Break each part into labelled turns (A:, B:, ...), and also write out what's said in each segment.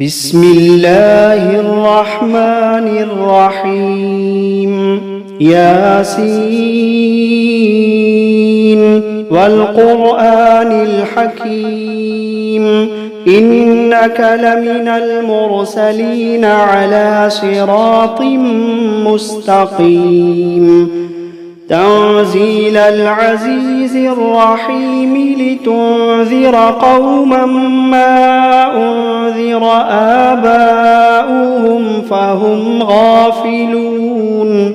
A: بسم الله الرحمن الرحيم ياسين والقرآن الحكيم إنك لمن المرسلين على صراط مستقيم تنزيل العزيز الرحيم لتنذر قوما ما أنذر آباؤهم فهم غافلون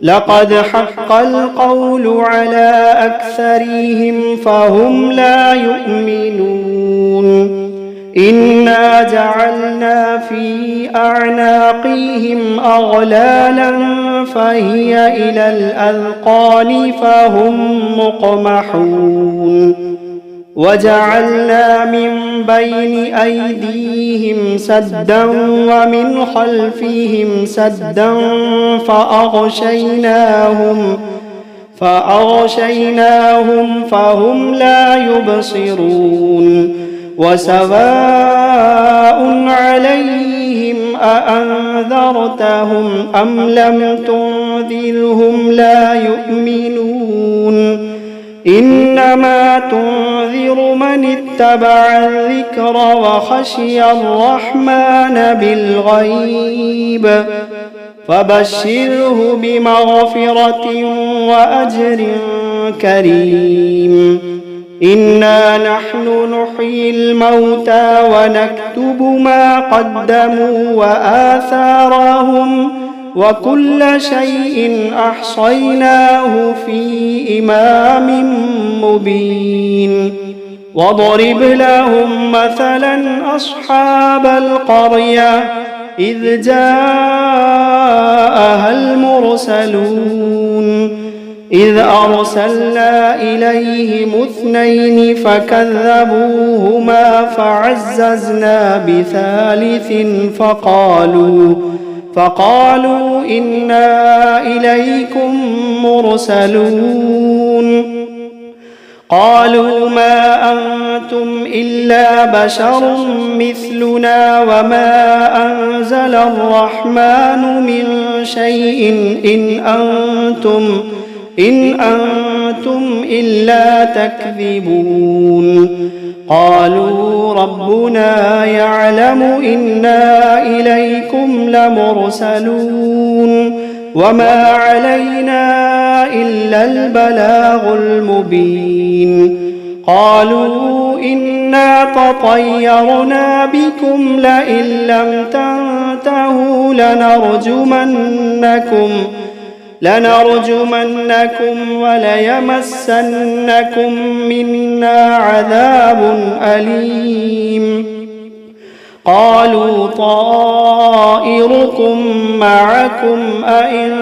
A: لقد حق القول على أكثرهم فهم لا يؤمنون إنا جعلنا في أعناقهم أغلالا فهي إلى الأذقان فهم مقمحون وجعلنا من بين أيديهم سدا ومن خلفهم سدا فأغشيناهم فهم لا يبصرون وسواء عليهم أأنذرتهم أم لم تنذرهم لا يؤمنون إنما تنذر من اتبع الذكر وخشي الرحمن بالغيب فبشره بمغفرة وأجر كريم إنا نحن نحيي الموتى ونكتب ما قدموا وآثارهم وكل شيء أحصيناه في إمام مبين واضرب لهم مثلا أصحاب القرية إذ جاءها المرسلون إذ أرسلنا إليهم 2 فكذبوهما فعززنا بثالث فقالوا إنا إليكم مرسلون قالوا ما أنتم إلا بشر مثلنا وما أنزل الرحمن من شيء إن أنتم إلا تكذبون قالوا ربنا يعلم إنا إليكم لمرسلون وما علينا إلا البلاغ المبين قالوا إنا تطيرنا بكم لئن لم تنتهوا لنرجمنكم وليمسنكم منا عذاب أليم قالوا طائركم معكم أئن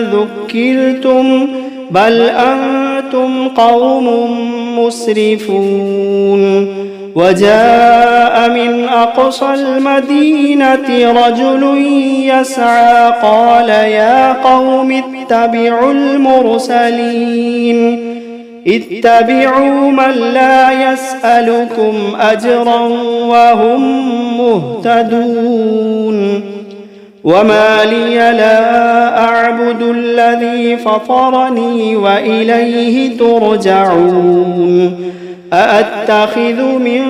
A: ذكرتم بل أنتم قوم مسرفون وجاء من أقصى المدينة رجل يسعى قال يا قوم اتبعوا من لا يسألكم أجرا وهم مهتدون وما لي لا أعبد الذي فطرني وإليه ترجعون أأتخذ من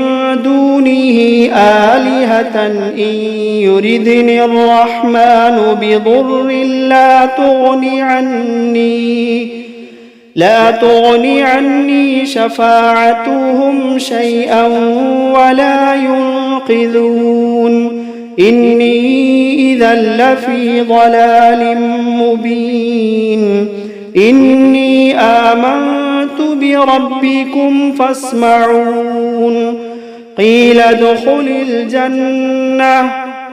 A: دونه آلهة إن يردني الرحمن بضر لا تغني عني شفاعتهم شيئا ولا ينقذون إني إذا لفي ضلال مبين إني آمنت بربكم فاسمعون قيل ادخل الجنة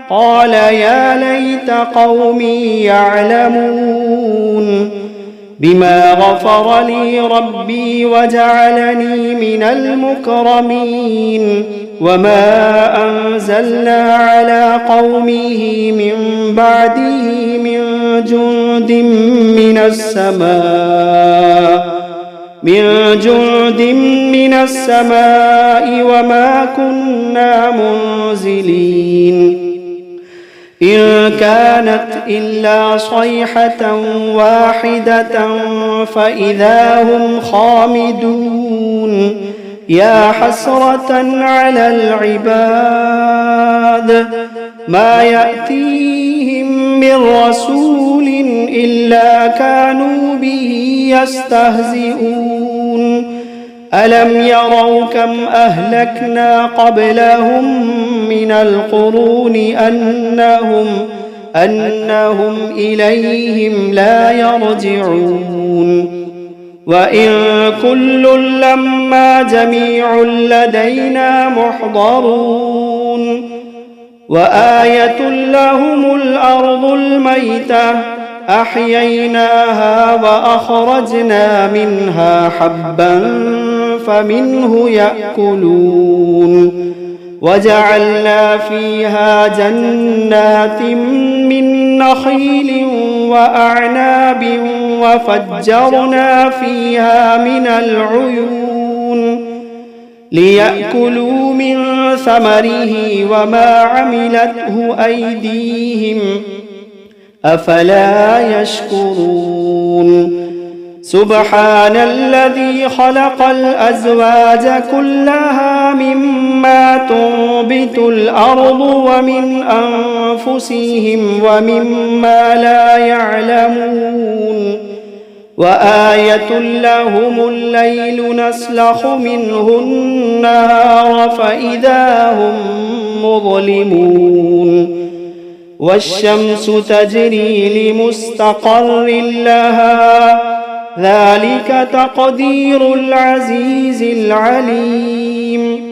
A: قال يا ليت قومي يعلمون بما غفر لي ربي وجعلني من المكرمين وما أنزلنا على قومه من بعده من جند من من جند من السماء وما كنا منزلين إن كانت إلا صيحة واحدة فإذا هم خامدون يا حسرة على العباد ما يأتيهم من رسول إلا كانوا به يستهزئون ألم يروا كم أهلكنا قبلهم من القرون أنهم إليهم لا يرجعون وإن كل لما جميع لدينا محضرون وآية لهم الأرض الميتة أحييناها وأخرجنا منها حبا فمنه يأكلون وجعلنا فيها جنات من نخيل وأعناب وفجرنا فيها من العيون ليأكلوا من ثمره وما عملته أيديهم أفلا يشكرون سبحان الذي خلق الأزواج كلها مما تنبت الأرض ومن أنفسهم ومما لا يعلمون وآية لهم الليل نسلخ منه النهار فإذا هم مظلمون والشمس تجري لمستقر لها ذلك تقدير العزيز العليم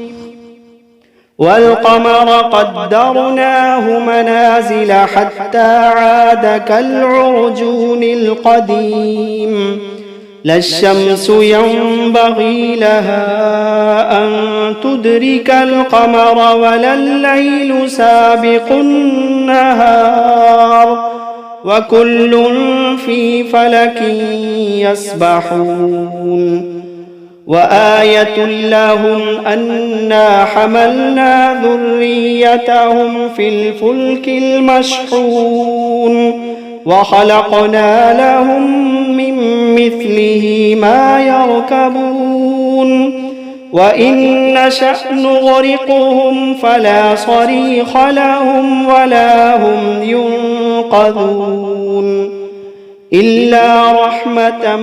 A: والقمر قدرناه منازل حتى عاد كالعرجون القديم لا الشمس ينبغي لها أن تدرك القمر ولا الليل سابق النهار وكل في فلك يسبحون وآية لهم أنا حملنا ذريتهم في الفلك المشحون وخلقنا لهم من مثله ما يركبون وإن نشأ نغرقهم فلا صريخ لهم ولا هم ينقذون إلا رحمة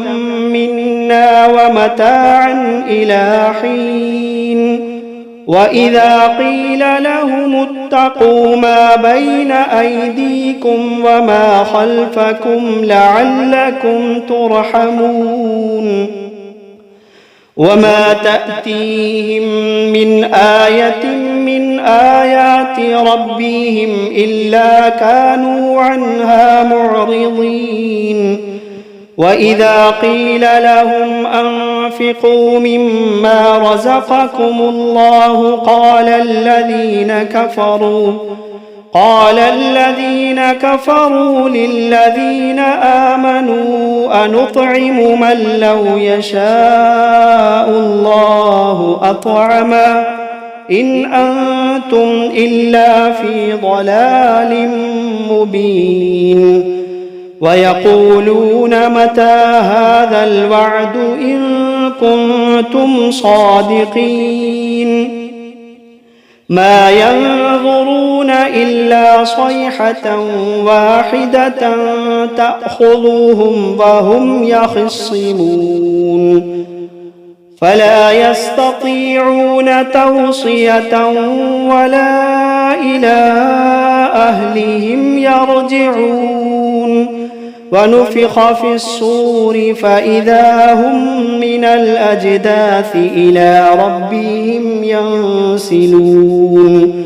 A: منا ومتاعا إلى حين وإذا قيل لهم اتقوا ما بين أيديكم وما خلفكم لعلكم ترحمون وما تأتيهم من آية من آيات ربهم إلا كانوا عنها معرضين وإذا قيل لهم أنفقوا مما رزقكم الله قال الذين كفروا للذين آمنوا أنطعم من لو يشاء الله أطعمه إن أنتم إلا في ضلال مبين ويقولون متى هذا الوعد إن كنتم صادقين ما ينظرون إلا صيحة واحدة تأخذهم وهم يخصمون فلا يستطيعون توصية ولا إلى أهلهم يرجعون ونفخ في الصور فإذا هم من الأجداث إلى ربهم ينسلون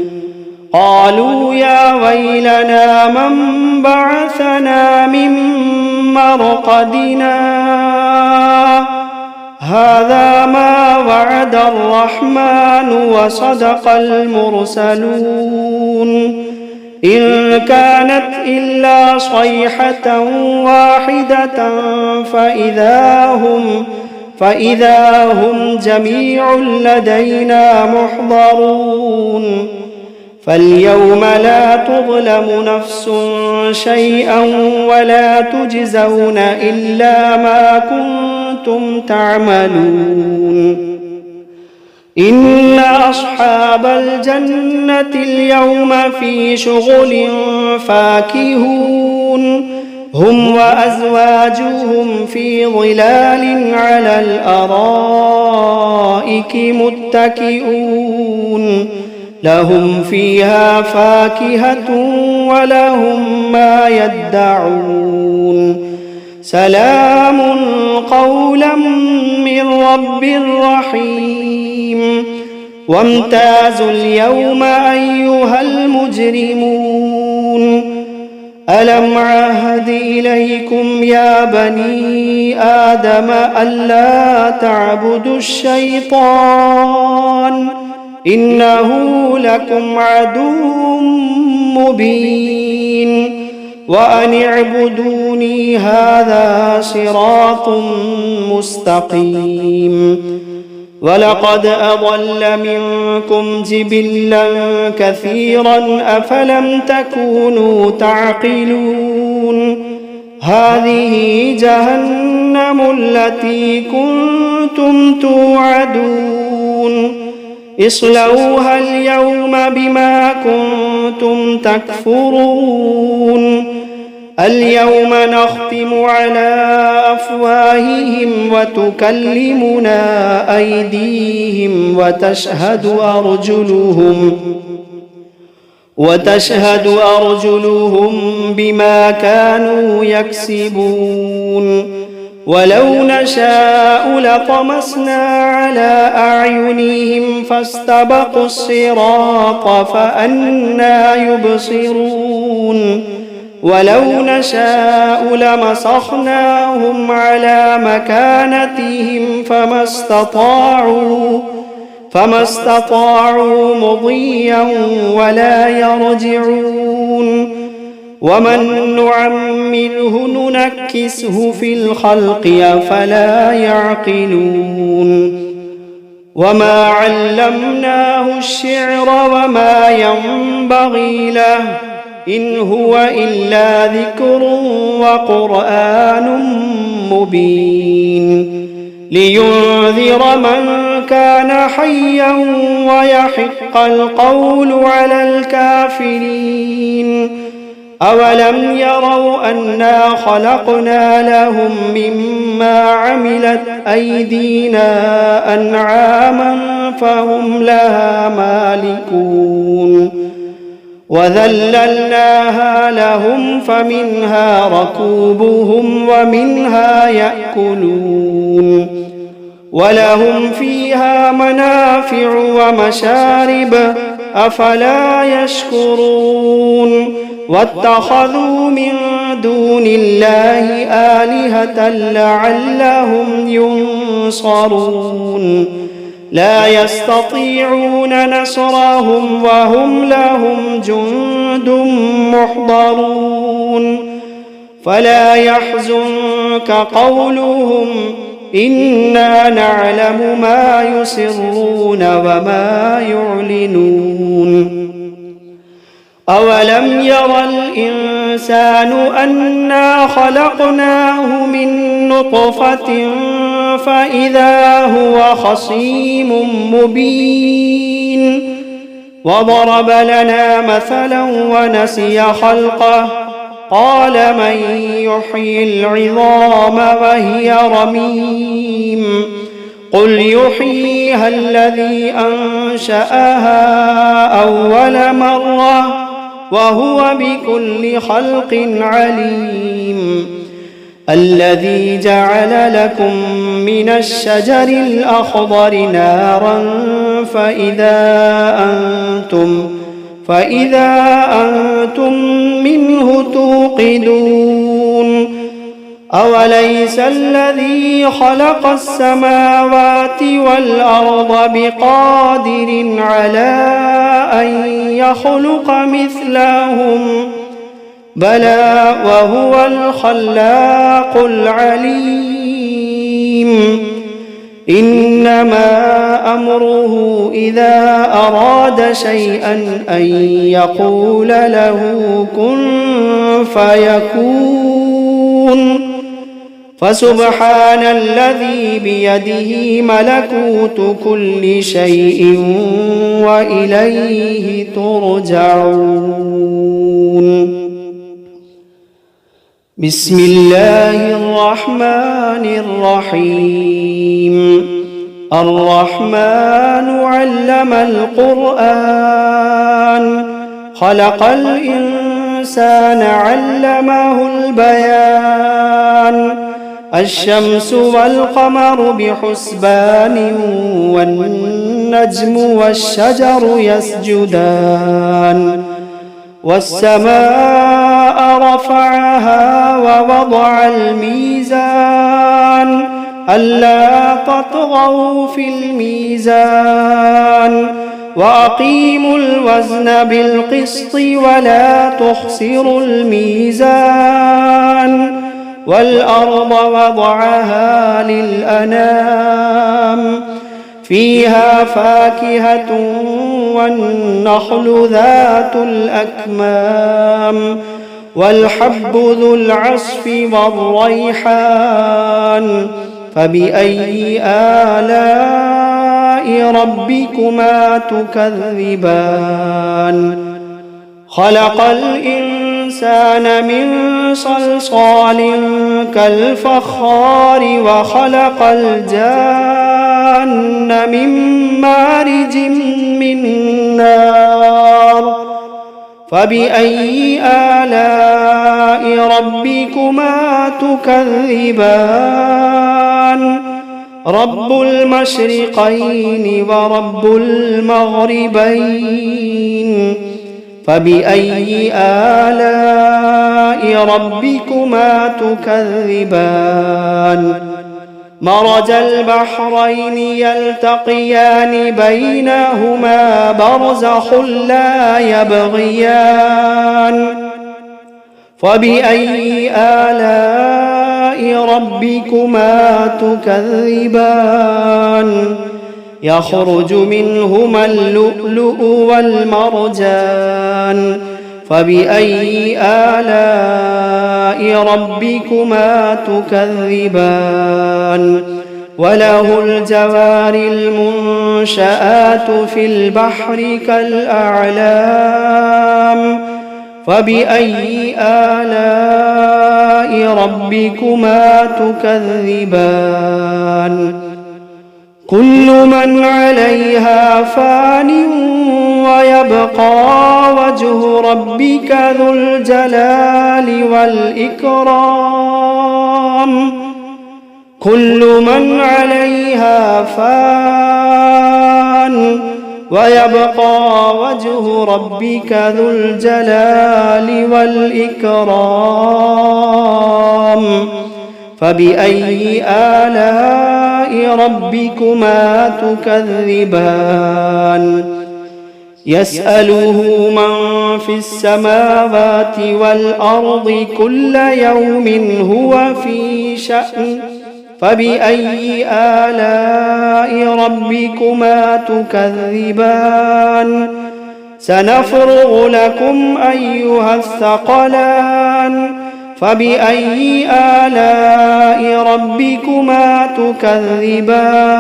A: قالوا يا ويلنا من بعثنا من مرقدنا هذا ما وعد الرحمن وصدق المرسلون إن كانت إلا صيحة واحدة فإذا هم جميع لدينا محضرون فاليوم لا تظلم نفس شيئا ولا تجزون إلا ما كنتم تعملون إن أصحاب الجنة اليوم في شغل فاكهون هم وأزواجهم في ظلال على الأرائك متكئون لهم فيها فاكهة ولهم ما يدعون سلام قولا من رب رحيم وامتازوا اليوم أيها المجرمون ألم عهد إليكم يا بني آدم ألا تعبدوا الشيطان إنه لكم عدو مبين وأن اعبدوني هذا صراط مستقيم ولقد أضل منكم جبلا كثيرا أفلم تكونوا تعقلون هذه جهنم التي كنتم توعدون اصلوها اليوم بما كنتم تكفرون اليوم نختم على أفواههم وتكلمنا أيديهم وتشهد أرجلهم بما كانوا يكسبون ولو نشاء لطمسنا على أعينهم فاستبقوا الصراط فأنى يبصرون ولو نشاء لمسخناهم على مكانتهم فما استطاعوا مضيا ولا يرجعون ومن نعمره ننكسه في الخلق أفلا يعقلون وما علمناه الشعر وما ينبغي له إن هو إلا ذكر وقرآن مبين لينذر من كان حيا ويحق القول على الكافرين أولم يروا أنا خلقنا لهم مما عملت أيدينا أنعاما فهم لها مالكون وذللناها لهم فمنها ركوبهم ومنها يأكلون ولهم فيها منافع ومشارب أفلا يشكرون واتخذوا من دون الله آلهة لعلهم ينصرون لا يستطيعون نصرهم وهم لهم جند محضرون فلا يحزنك قولهم إنا نعلم ما يسرون وما يعلنون أولم ير الإنسان أنا خلقناه من نطفة فإذا هو خصيم مبين وضرب لنا مثلا ونسي خلقه قال من يحيي العظام وهي رميم قل يحييها الذي أنشأها أول مرة وهو بكل خلق عليم الذي جعل لكم من الشجر الأخضر نارا فإذا أنتم منه توقدون أوليس الذي خلق السماوات والأرض بقادر على أن يخلق مثلهم بلى وهو الخلاق العليم إنما أمره إذا أراد شيئا أن يقول له كن فيكون فسبحان الذي بيده ملكوت كل شيء وإليه ترجعون. بسم الله الرحمن الرحيم. الرحمن علم القرآن خلق الإنسان علمه البيان الشمس والقمر بحسبان والنجم والشجر يسجدان والسماء رفعها ووضع الميزان ألا تطغوا في الميزان وأقيموا الوزن بالقسط ولا تخسروا الميزان والأرض وضعها للأنام فيها فاكهة والنخل ذات الأكمام والحب ذو العصف والريحان فبأي آلاء ربكما تكذبان خلق الإنسان من صلصال كالفخار وخلق الجان من مارج من نار فبأي آلاء ربكما تكذبان رب المشرقين ورب المغربين فبأي آلاء ربكما تكذبان مرج البحرين يلتقيان بينهما برزخ لا يبغيان فبأي آلاء ربكما تكذبان يخرج منهما اللؤلؤ والمرجان فبأي آلاء ربكما تكذبان وله الجوار المنشآت في البحر كالأعلام فبأي آلاء ربكما تكذبان كل من عليها فان ويبقى وجه ربك ذو الجلال والإكرام كل من عليها فان ويبقى وجه ربك ذو الجلال والإكرام فبأي آلاء ربكما تكذبان يسأله من في السماوات والأرض كل يوم هو في شأن فبأي آلاء ربكما تكذبان سنفرغ لكم أيها الثقلان فبأي آلاء ربكما تكذبان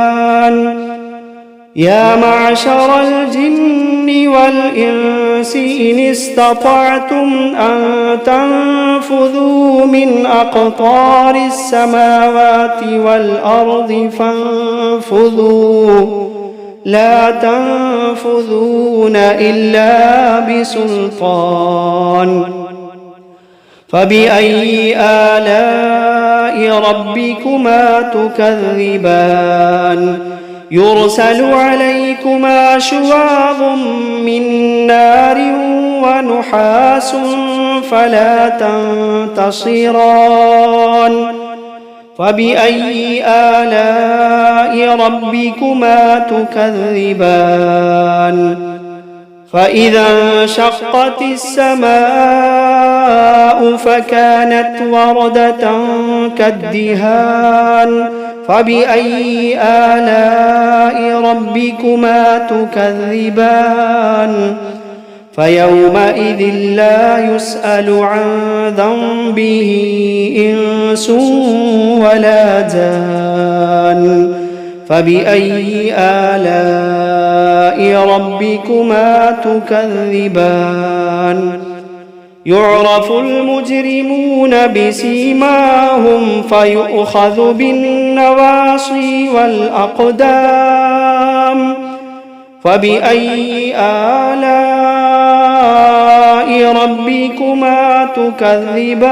A: يا معشر الجن والإنس إن استطعتم أن تنفذوا من أقطار السماوات والأرض فانفذوا لا تنفذون إلا بسلطان فبأي آلاء ربكما تكذبان يرسل عليكما شواظ من نار ونحاس فلا تنتصران فبأي آلاء ربكما تكذبان فإذا انشقت السماء فكانت وردة كالدهان فبأي آلاء ربكما تكذبان فيومئذ لا يسأل عن ذنبه إنس ولا جان فبأي آلاء ربكما تكذبان يعرف المجرمون بسيماهم فيؤخذ بالنواصي والأقدام فبأي آلاء ربكما تكذبان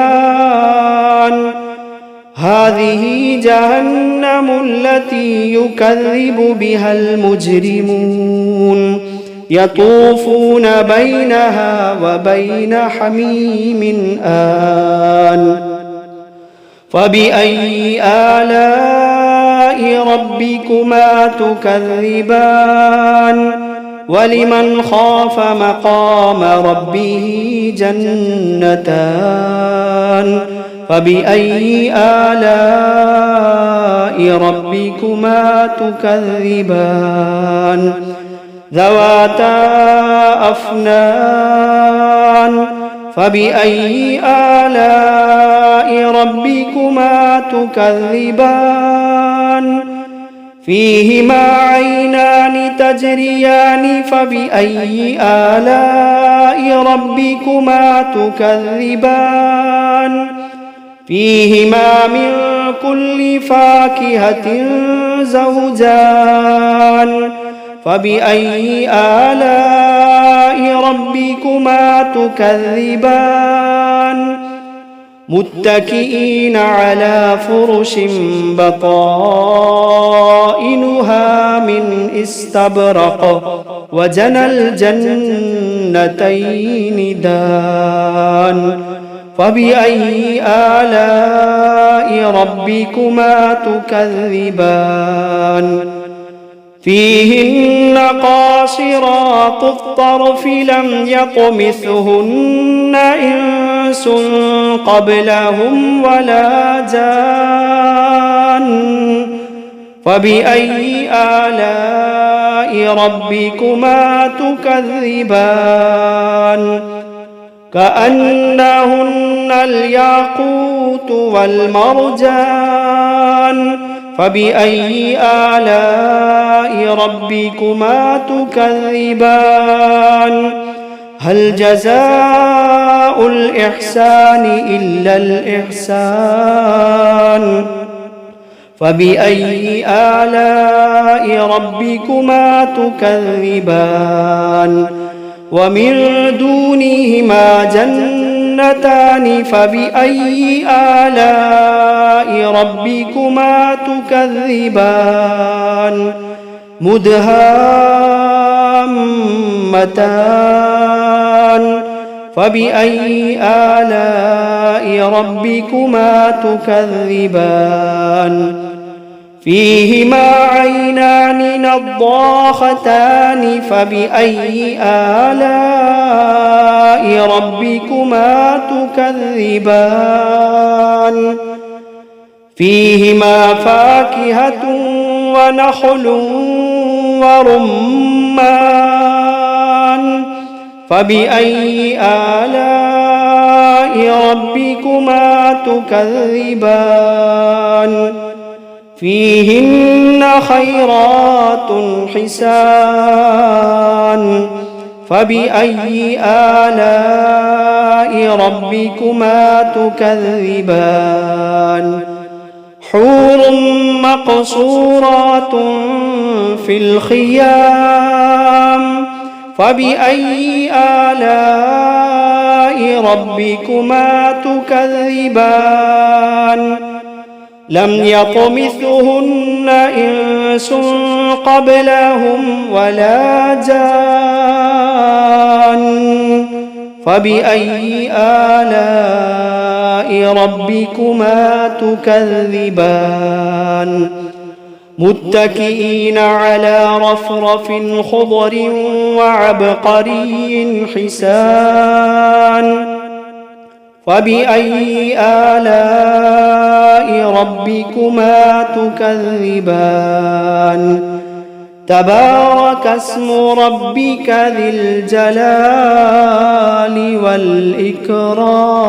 A: هذه جهنم التي يكذب بها المجرمون يطوفون بينها وبين حميم آن فبأي آلاء ربكما تكذبان ولمن خاف مقام ربه جنتان فبأي آلاء ربكما تكذبان ذواتا أفنان فبأي آلاء ربكما تكذبان فيهما عينان تجريان فبأي آلاء ربكما تكذبان فيهما من كل فاكهة زوجان فبأي آلاء ربكما تكذبان متكئين على فرش بطائنها من استبرق وجنى الجنتين دان فبأي آلاء ربكما تكذبان فيهن قاصرات الطرف لم يطمثهن إنس قبلهم ولا جان فبأي آلاء ربكما تكذبان كأنهن الياقوت والمرجان فبأي آلاء ربكما تكذبان هل جزاء الإحسان إلا الإحسان فبأي آلاء ربكما تكذبان ومن دونهما جنتان فبأي آلاء ربكما تكذبان مدهامتان فبأي آلاء ربكما تكذبان فيهما عينان نضاختان فبأي آلاء ربكما تكذبان فيهما فاكهة ونخل ورمان فبأي آلاء ربكما تكذبان فيهن خيرات حسان فبأي آلاء ربكما تكذبان حور مقصورات في الخيام فبأي آلاء ربكما تكذبان لم يطمثهن إنس قبلهم ولا جان فبأي آلاء ربكما تكذبان متكئين على رفرف خضر وعبقري حسان فبأي آلاء آلاء ربكما تكذبان تبارك اسم ربك ذي الجلال والإكرام